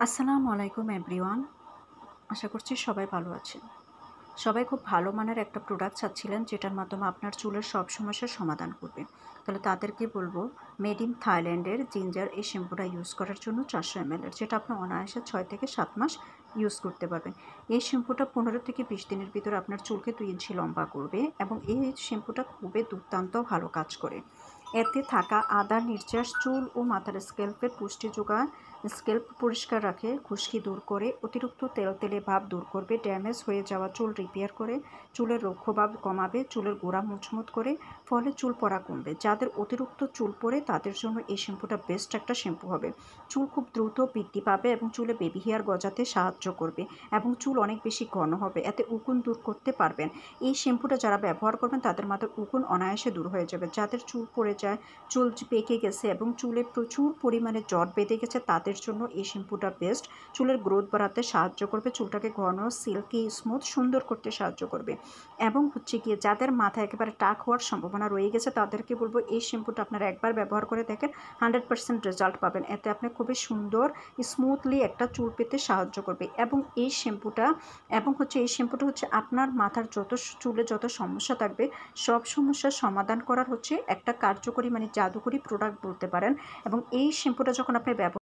আসসালামু আলাইকুম এভরিওয়ান। আশা করছি সবাই ভালো আছেন। সবাই খুব ভালো মানের একটা প্রোডাক্ট চাচ্ছিলেন যেটার মাধ্যমে আপনার চুলের সব সমস্যার সমাধান করবে। তাহলে তাদেরকে বলবো মেড ইন থাইল্যান্ডের জিঞ্জার এই শ্যাম্পুটা ইউজ করার জন্য 400 ml যেটা আপনি অনায়াসে 6 থেকে 7 মাস ইউজ করতে পারবেন। এই শ্যাম্পুটা 15 থেকে 20 দিনের ভিতরে আপনার চুলকে 2 ইঞ্চি লম্বা করবে এবং এই শ্যাম্পুটা খুবই দুর্দান্ত ভালো কাজ করে। এতে থাকা আদার নির্যাস চুল ও মাথার স্ক্যাল্পের পুষ্টি যোগায়, স্ক্যাল্প পরিষ্কার রাখে, খুশকি দূর করে, অতিরিক্ত তেলে ভাব দূর করবে, ড্যামেজ হয়ে যাওয়া চুল রিপেয়ার করে, চুলের রুক্ষভাব কমাবে, চুলের গোড়া মজবুত করে, ফলে চুল পড়া কমবে। যাদের অতিরিক্ত চুল পড়ে তাদের জন্য এই শ্যাম্পুটা বেস্ট একটা শ্যাম্পু হবে। চুল খুব দ্রুত বৃদ্ধি পাবে এবং চুলে বেবি হেয়ার গজাতে সাহায্য করবে এবং চুল অনেক বেশি ঘন হবে। এতে উকুন দূর করতে পারবেন। এই শ্যাম্পুটা যারা ব্যবহার করবেন তাদের মাথার উকুন অনায়াসে দূর হয়ে যাবে। যাদের চুল পড়ে যায়, চুল পেকে গেছে এবং চুলে প্রচুর পরিমাণে জট বেঁধে গেছে তাদের জন্য এই শ্যাম্পুটা বেস্ট। চুলের গ্রোথ বাড়াতে সাহায্য করবে, চুলটাকে ঘন, সিল্কি, স্মুথ, সুন্দর করতে সাহায্য করবে এবং হচ্ছে গিয়ে যাদের মাথায় একেবারে টাক হওয়ার সম্ভাবনা রয়ে গেছে তাদেরকে বলবো এই শ্যাম্পুটা আপনারা একবার ব্যবহার করে দেখেন, 100% রেজাল্ট পাবেন। এতে আপনি খুবই সুন্দর স্মুথলি একটা চুল পেতে সাহায্য করবে এবং এই শ্যাম্পুটা হচ্ছে আপনার মাথার চুলে যত সমস্যা থাকবে সব সমস্যার সমাধান করার হচ্ছে একটা কার্যকরী জাদুকরি প্রোডাক্ট বলতে পারেন। এবং এই শ্যাম্পুটা যখন আপনি ব্যবহার